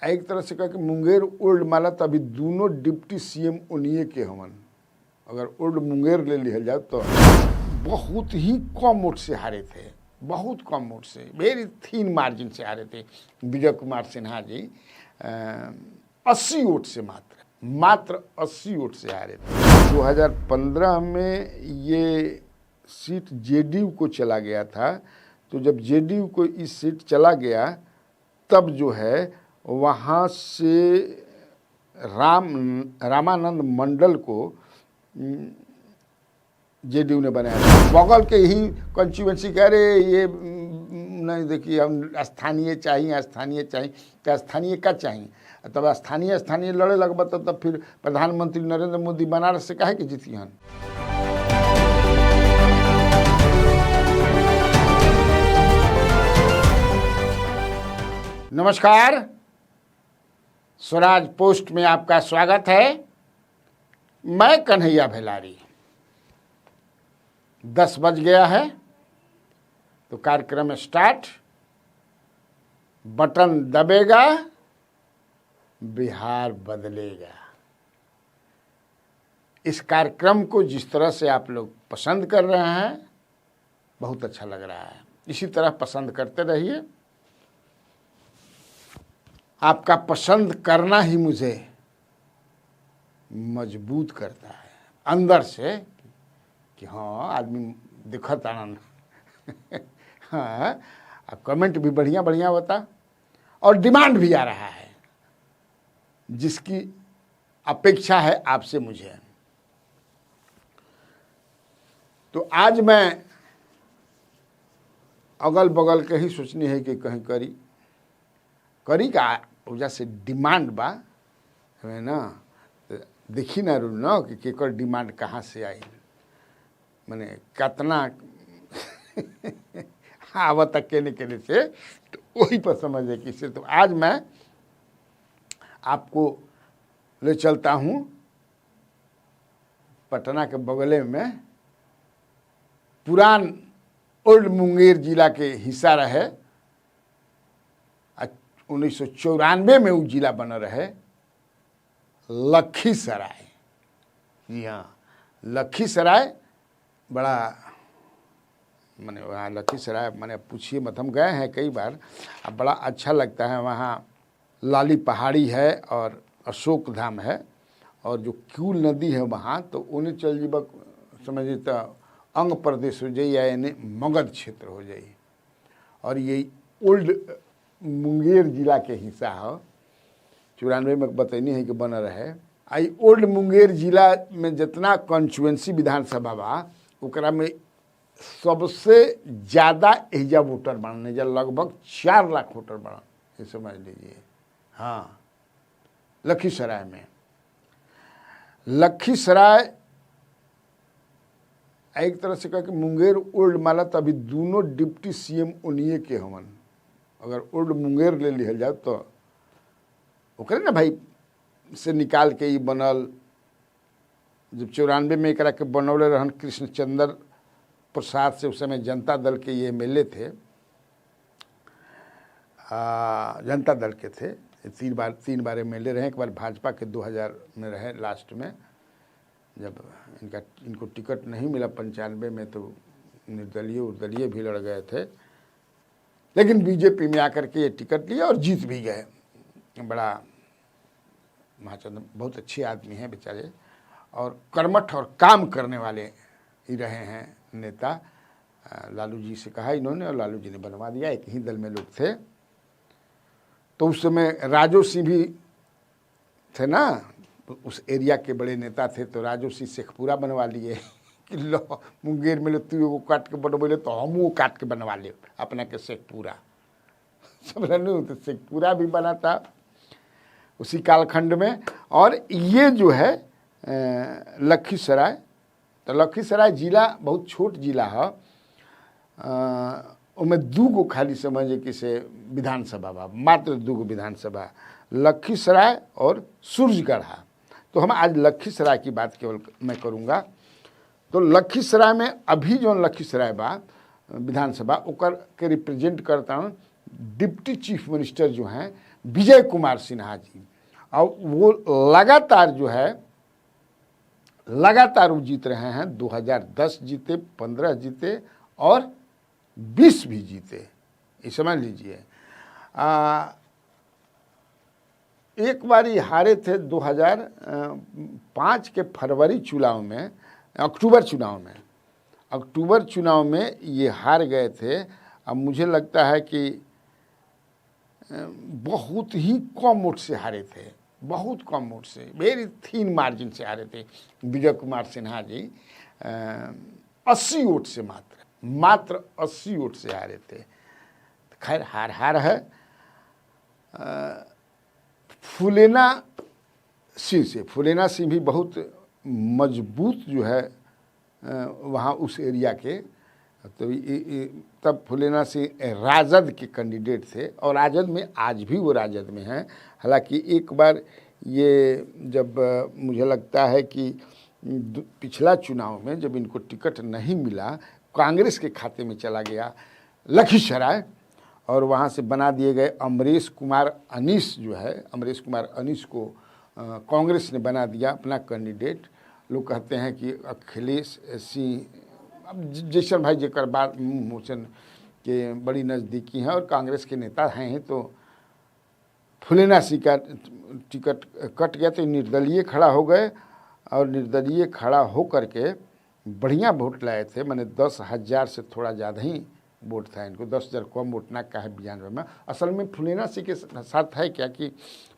एक तरह से कह के मुंगेर ओल्ड माला तो अभी दोनों डिप्टी सीएम उन्हीं के हमन। अगर ओल्ड मुंगेर ले लिया जाए तो बहुत ही कम वोट से हारे थे, बहुत कम वोट से, वेरी थीन मार्जिन से हारे थे विजय कुमार सिन्हा जी। 80 वोट से मात्र 80 वोट से हारे थे। 2015 में ये सीट जेडीयू को चला गया था, तो जब जेडीयू को इस सीट चला गया तब जो है वहाँ से रामानंद मंडल को जेडीयू ने बनाया। बगल के ही कॉन्स्टिट्यूएंसी कह रहे ये नहीं, देखिए हम स्थानीय चाहिए, क्या स्थानीय का चाहिए? तब स्थानीय लड़े लगभग तब फिर प्रधानमंत्री नरेंद्र मोदी बनारस से काहे कि जीती हन। नमस्कार, स्वराज पोस्ट में आपका स्वागत है। मैं कन्हैया भेलारी। 10 बज गया है तो कार्यक्रम स्टार्ट। बटन दबेगा, बिहार बदलेगा। इस कार्यक्रम को जिस तरह से आप लोग पसंद कर रहे हैं, बहुत अच्छा लग रहा है। इसी तरह पसंद करते रहिए। आपका पसंद करना ही मुझे मजबूत करता है अंदर से कि हाँ आदमी दिखत आनंद। हाँ, कमेंट भी बढ़िया बढ़िया होता और डिमांड भी आ रहा है जिसकी अपेक्षा है आपसे मुझे। तो आज मैं अगल बगल के ही सोचनी है कि कहीं करी का वजह से डिमांड बा है ना। देखी ना रू ना कि केकर डिमांड कहाँ से आई, मैंने कितना आवत केने से, तो वही पर समझे कि से। तो आज मैं आपको ले चलता हूँ पटना के बगले में, पुरान ओल्ड मुंगेर जिला के हिस्सा रहे। 1994 में वो जिला बना रहे लखीसराय। जी हाँ, लखीसराय बड़ा माने वहाँ लखीसराय माने पूछिए मत, हम गए हैं कई बार। अब बड़ा अच्छा लगता है वहाँ। लाली पहाड़ी है और अशोक धाम है, और जो क्यूल नदी है वहाँ, तो उन्हें चल जीबक समझिए तो अंग प्रदेश हो जाए या यानी मगध क्षेत्र हो जाए। और ये ओल्ड मुंगेर जिला के हिस्सा है। 94 में बतैनी है कि बना रहे। आई ओल्ड मुंगेर जिला में जितना कॉन्स्टिट्यूएंसी विधानसभा बा, ओकरा में सबसे ज़्यादा एहिजा वोटर बनने जा, लगभग 4 लाख वोटर बना, ये समझ लीजिए। हाँ, लखीसराय में। लखीसराय एक तरह से कह के मुंगेर ओल्ड माला तो अभी दोनों डिप्टी सीएम उन्हीं के हमन। अगर ओल्ड मुंगेर ले लिया जाए तो ओकरे ना भाई से निकाल के ही बनल। जब 94 में एक के बनौले रहन कृष्णचंद्र प्रसाद से, उस समय जनता दल के ये एमएलए थे, जनता दल के थे। 3 बार एमएलए रहे। एक बार भाजपा के 2000 में रहे लास्ट में, जब इनको टिकट नहीं मिला 95 में, तो निर्दलीय भी लड़ गए थे। लेकिन बीजेपी में आकर के ये टिकट लिया और जीत भी गए। बड़ा महाचंद्र बहुत अच्छे आदमी हैं बेचारे, और कर्मठ और काम करने वाले ही रहे हैं नेता। लालू जी से कहा इन्होंने और लालू जी ने बनवा दिया। एक ही दल में लोग थे। तो उस समय राजो सिंह भी थे ना, उस एरिया के बड़े नेता थे। तो राजो सिंह शेखपुरा बनवा लिए कि लो मुंगेर में तू एगो काट के बनवे तो हम वो काट के बनवा ले अपना के शेखपुरा। समझ नहीं, तो शेखपुरा भी बना था उसी कालखंड में। और ये जो है लखीसराय, तो लखीसराय जिला बहुत छोट जिला है। उनमें 2 खाली समझे कि से विधानसभा बा, मात्र 2 विधानसभा, लखीसराय और सूरजगढ़ा। तो हम आज लखीसराय की बात केवल मैं करूँगा। तो लखीसराय में अभी जो लखीसराय बा विधानसभा, ओकर के रिप्रेजेंट करता हूँ डिप्टी चीफ मिनिस्टर जो हैं विजय कुमार सिन्हा जी। और वो लगातार जो है लगातार वो जीत रहे हैं। 2010 जीते, 15 जीते और 20 भी जीते, ये समझ लीजिए। एक बार ये हारे थे 2005 के फरवरी चुनाव में, अक्टूबर चुनाव में ये हार गए थे। अब मुझे लगता है कि बहुत ही कम वोट से हारे थे, बहुत कम वोट से, वेरी थीन मार्जिन से हारे थे विजय कुमार सिन्हा जी। 80 वोट से मात्र 80 वोट से हारे थे। खैर हार है। फूलेना सिंह भी बहुत मजबूत जो है वहाँ उस एरिया के। तो तब फूलेना सिंह राजद के कैंडिडेट थे और राजद में आज भी वो राजद में हैं। हालांकि एक बार ये जब मुझे लगता है कि पिछला चुनाव में जब इनको टिकट नहीं मिला, कांग्रेस के खाते में चला गया लखीसराय और वहाँ से बना दिए गए अमरीश कुमार अनीस जो है, अमरीश कुमार अनीस को कांग्रेस ने बना दिया अपना कैंडिडेट। लोग कहते हैं कि अखिलेश सिंह, अब जैसन भाई जेकर बात मोचन के बड़ी नज़दीकी हैं और कांग्रेस के नेता हैं, तो फूलेना सिंह का टिकट कट गया तो निर्दलीय खड़ा हो गए और निर्दलीय खड़ा हो करके बढ़िया वोट लाए थे। मैंने 10,000 से थोड़ा ज़्यादा ही वोट था इनको, 10,000 कम वोट ना का है 92 में। असल में फूलेना सिंह के साथ है क्या कि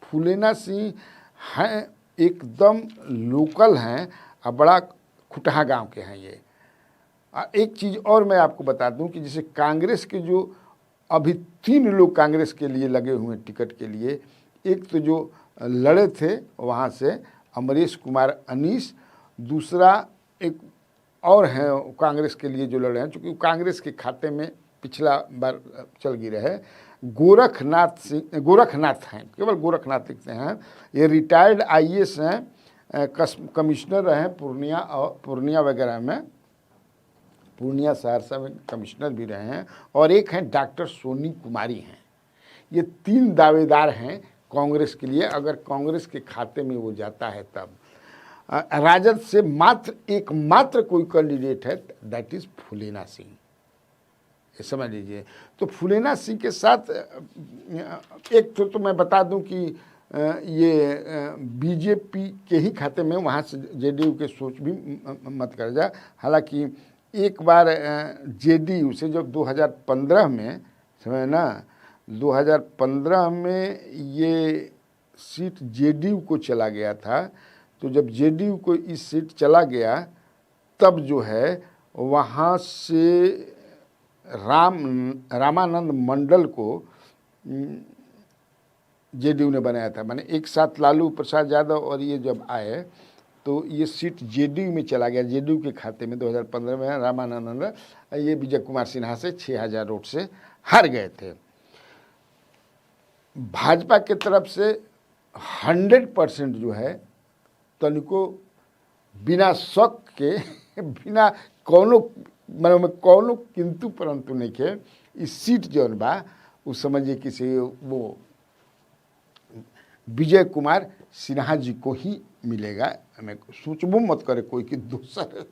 फूलेना सिंह हैं एकदम लोकल हैं और बड़ा खुटहा गांव के हैं ये। एक चीज़ और मैं आपको बता दूं कि जैसे कांग्रेस के जो अभी 3 लोग कांग्रेस के लिए लगे हुए हैं टिकट के लिए, एक तो जो लड़े थे वहाँ से अमरीश कुमार अनीस, दूसरा एक और हैं कांग्रेस के लिए जो लड़े हैं, चूँकि कांग्रेस के खाते में पिछला बार चल गई रहे, गोरखनाथ हैं, केवल गोरखनाथ लिखते हैं। ये रिटायर्ड IAS हैं, कमिश्नर रहे पूर्णिया वगैरह में, पूर्णिया सहरसा में कमिश्नर भी रहे हैं। और एक हैं डॉक्टर सोनी कुमारी हैं। ये 3 दावेदार हैं कांग्रेस के लिए, अगर कांग्रेस के खाते में वो जाता है तब। राजद से एकमात्र कोई कैंडिडेट है, दैट इज फूलेना सिंह, ये समझ लीजिए। तो फूलेना सिंह के साथ एक तो मैं बता दूं कि ये बीजेपी के ही खाते में, वहाँ से जेडीयू के सोच भी मत कर जा। हालांकि एक बार जेडीयू से जब 2015 में, समझ ना, 2015 में ये सीट जेडीयू को चला गया था। तो जब जेडीयू को इस सीट चला गया तब जो है वहाँ से रामानंद मंडल को जेडीयू ने बनाया था। माने एक साथ लालू प्रसाद यादव और ये जब आए तो ये सीट जेडीयू में चला गया, जेडीयू के खाते में 2015 में। रामानंद मंडल ये विजय कुमार सिन्हा से 6,000 वोट से हार गए थे। भाजपा के तरफ से 100% जो है तनिको बिना शक के बिना कौनो किंतु परंतु नहीं के इस सीट जौन बा उस समझिए किसी वो विजय कुमार सिन्हा जी को ही मिलेगा। हमें सोचबो मत करे कोई कि दूसर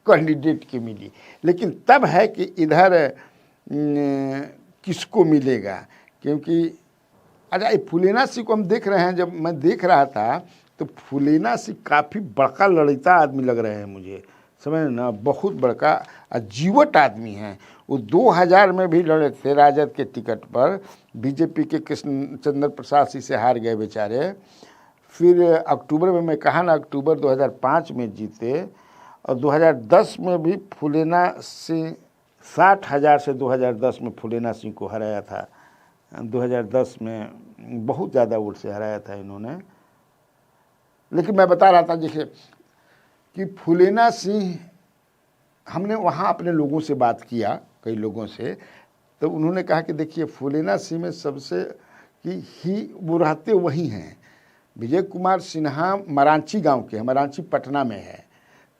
कैंडिडेट के मिली। लेकिन तब है कि इधर किसको मिलेगा, क्योंकि अच्छा फूलेना सिंह को हम देख रहे हैं। जब मैं देख रहा था तो फूलेना सिंह काफ़ी बड़का लड़िता आदमी लग रहे हैं मुझे, समझ ना, बहुत बड़का जीवट आदमी हैं। वो 2000 में भी लड़े थे राजद के टिकट पर, बीजेपी के कृष्ण चंद्र प्रसाद सिंह से हार गए बेचारे। फिर अक्टूबर में, मैं कहा ना, अक्टूबर 2005 में जीते। और 2010 में भी फूलेना सिंह 60,000 से 2010 में फूलेना सिंह को हराया था। 2010 में बहुत ज़्यादा वोट से हराया था इन्होंने। लेकिन मैं बता रहा था जैसे कि फूलेना सिंह, हमने वहाँ अपने लोगों से बात किया, कई लोगों से, तो उन्होंने कहा कि देखिए फूलेना सिंह में सबसे कि वो रहते वही हैं। विजय कुमार सिन्हा मरांची गांव के हैं, मरांची पटना में है,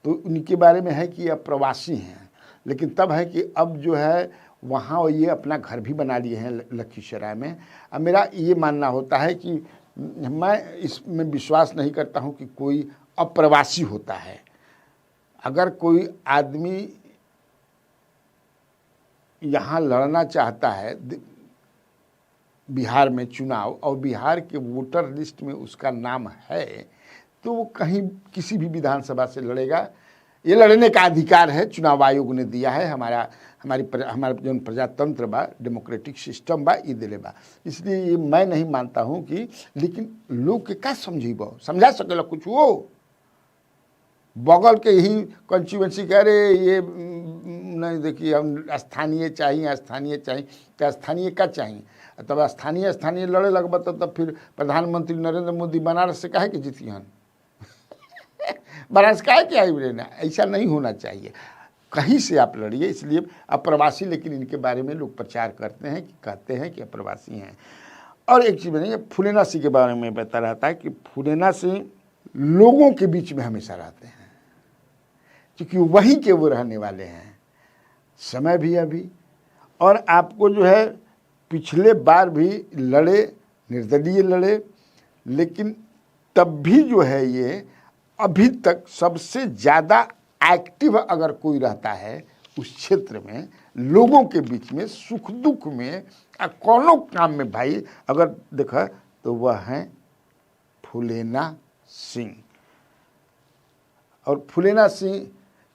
तो उनके बारे में है कि अब प्रवासी हैं। लेकिन तब है कि अब जो है वहाँ ये अपना घर भी बना लिए हैं लखीसराय में। अब मेरा ये मानना होता है कि मैं इसमें विश्वास नहीं करता हूँ कि कोई अप्रवासी होता है। अगर कोई आदमी यहाँ लड़ना चाहता है बिहार में चुनाव और बिहार के वोटर लिस्ट में उसका नाम है, तो वो कहीं किसी भी विधानसभा से लड़ेगा। ये लड़ने का अधिकार है, चुनाव आयोग ने दिया है। हमारा जो प्रजातंत्र बा, डेमोक्रेटिक सिस्टम बा, ये दिले बा। इसलिए ये मैं नहीं मानता हूँ कि, लेकिन लोग के का समझेबो, समझा सकेला कुछ वो बगल के ही कंस्टिट्यूएंसी कह रहे ये नहीं, देखिए हम स्थानीय चाहिए, स्थानीय चाहिए, तो स्थानीय का चाहिए। तब स्थानीय लड़े लगभग तब फिर प्रधानमंत्री नरेंद्र मोदी बनारस से काहे कि जीतियन बनारस काहे कि आई ना, ऐसा नहीं होना चाहिए। कहीं से आप लड़िए। इसलिए अप्रवासी, लेकिन इनके बारे में लोग प्रचार करते हैं कि कहते हैं कि अप्रवासी हैं। और एक चीज़ नहीं, फूलेना सिंह के बारे में बता रहता है कि फूलेना सिंह लोगों के बीच में हमेशा रहते हैं, क्योंकि वहीं के वो रहने वाले हैं। समय भी अभी, और आपको जो है पिछले बार भी लड़े, निर्दलीय लड़े, लेकिन तब भी जो है ये अभी तक सबसे ज़्यादा एक्टिव अगर कोई रहता है उस क्षेत्र में, लोगों के बीच में, सुख दुख में, कोनो काम में भाई अगर देखा तो वह है फूलेना सिंह। और फूलेना सिंह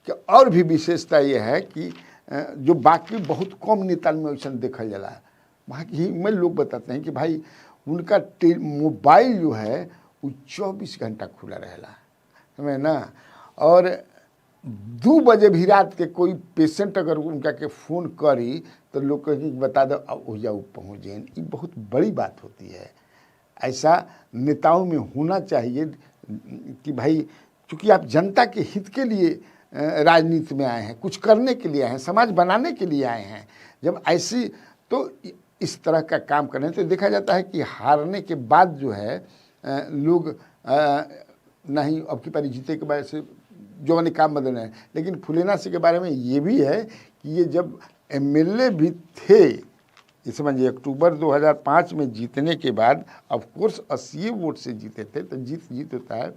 की और भी विशेषता यह है कि जो बाकी बहुत कम नेता में वैसा देखल जाला, वहाँ की में लोग बताते हैं कि भाई उनका मोबाइल जो है वो 24 घंटा खुला रहेला, समझे ना। और 2 बजे भी रात के कोई पेशेंट अगर उनका के फ़ोन करी तो लोग कहेंगे बता दो अब हो जाओ पहुँच जाए। ये बहुत बड़ी बात होती है। ऐसा नेताओं में होना चाहिए कि भाई चूँकि आप जनता के हित के लिए राजनीति में आए हैं, कुछ करने के लिए आए हैं, समाज बनाने के लिए आए हैं, जब ऐसी तो इस तरह का काम करें तो देखा जाता है कि हारने के बाद जो है लोग नहीं अब की पारी जीते के बाद से जो मैंने काम बदल रहे हैं। लेकिन फूलेना सिंह के बारे में ये भी है कि ये जब एमएलए भी थे, ये समझिए अक्टूबर 2005 में जीतने के बाद, ऑफ कोर्स 80 वोट से जीते थे, तो जीत होता है।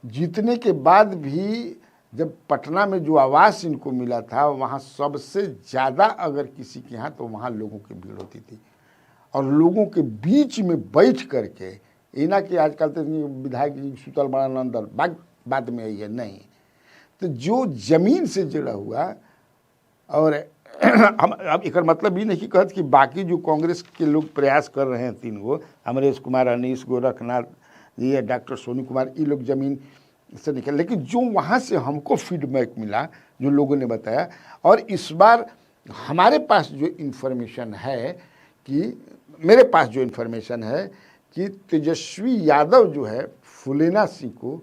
जीतने के बाद भी जब पटना में जो आवास इनको मिला था, वहाँ सबसे ज़्यादा अगर किसी के यहाँ तो वहाँ लोगों की भीड़ होती थी। और लोगों के बीच में बैठ करके, इना कि आजकल तो विधायक जी सुतल बड़ा नंदल बाद में आई है, नहीं, तो जो ज़मीन से जुड़ा हुआ। और हम अब एक मतलब ये नहीं कहते कि बाकी जो कांग्रेस के लोग प्रयास कर रहे हैं, 3 गो अमरेश कुमार, अनीश गोरखनाथ, ये डॉक्टर सोनू कुमार, ये लोग ज़मीन से निकल, लेकिन जो वहाँ से हमको फीडबैक मिला, जो लोगों ने बताया, और इस बार हमारे पास जो इन्फॉर्मेशन है कि मेरे पास जो इन्फॉर्मेशन है कि तेजस्वी यादव जो है फूलेना सिंह को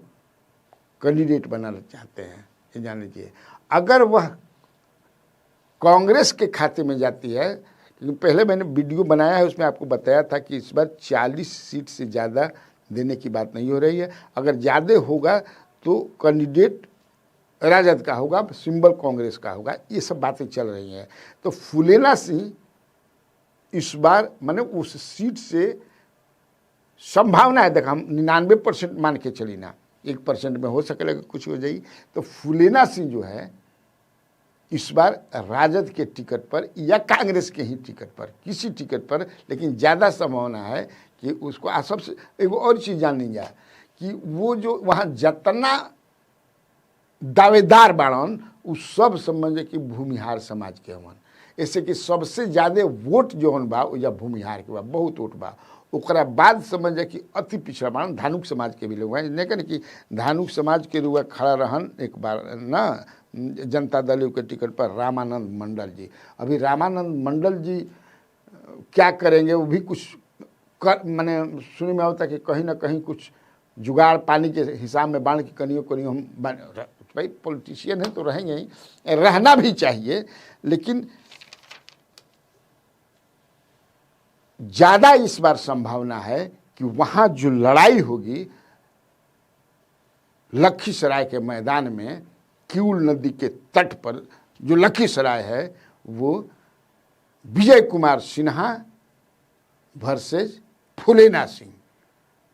कैंडिडेट बनाना चाहते हैं। ये जान लीजिए, अगर वह कांग्रेस के खाते में जाती है, क्योंकि पहले मैंने वीडियो बनाया है, उसमें आपको बताया था कि इस बार 40 सीट से ज़्यादा देने की बात नहीं हो रही है। अगर ज़्यादा होगा तो कैंडिडेट राजद का होगा, सिंबल कांग्रेस का होगा, ये सब बातें चल रही हैं। तो फूलेना सिंह इस बार माने उस सीट से संभावना है, देखा हम 99% मान के चली ना, 1% में हो सकेगा कुछ हो जाएगी। तो फूलेना सिंह जो है इस बार राजद के टिकट पर या कांग्रेस के ही टिकट पर, किसी टिकट पर, लेकिन ज़्यादा संभावना है कि उसको। सबसे एक और चीज़ जान लीजिए कि वो जो वहाँ जितना दावेदार बाड़न उस सब समझे कि भूमिहार समाज के हवन, ऐसे कि सबसे ज़्यादा वोट जो बा या भूमिहार के बा, बहुत वोट बा। ओकरा बाद समझे कि अति पिछड़ा बाड़न धानुक समाज के भी लोग हैं, लेकिन कि धानुक समाज के रुआ खड़ा रहन एक बार ना जनता दल के टिकट पर रामानंद मंडल जी। अभी रामानंद मंडल जी क्या करेंगे वो भी कुछ मैंने सुने में होता कि कहीं ना कहीं कुछ जुगाड़ पानी के हिसाब में बांध के कनियों हम भाई पॉलिटिशियन हैं तो रहेंगे ही, रहना भी चाहिए। लेकिन ज़्यादा इस बार संभावना है कि वहाँ जो लड़ाई होगी लखीसराय के मैदान में, किऊल नदी के तट पर जो लखीसराय है, वो विजय कुमार सिन्हा वर्सेस फुलेना सिंह।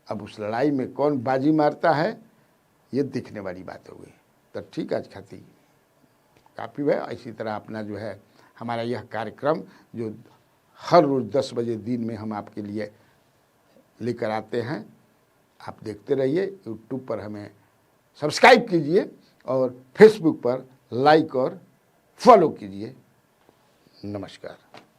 अब उस लड़ाई में कौन बाजी मारता है ये दिखने वाली बात होगी। तो ठीक, आज खाती काफ़ी है। इसी तरह अपना जो है हमारा यह कार्यक्रम जो हर रोज़ 10 बजे दिन में हम आपके लिए लेकर आते हैं, आप देखते रहिए। यूट्यूब पर हमें सब्सक्राइब कीजिए और फेसबुक पर लाइक और फॉलो कीजिए। नमस्कार।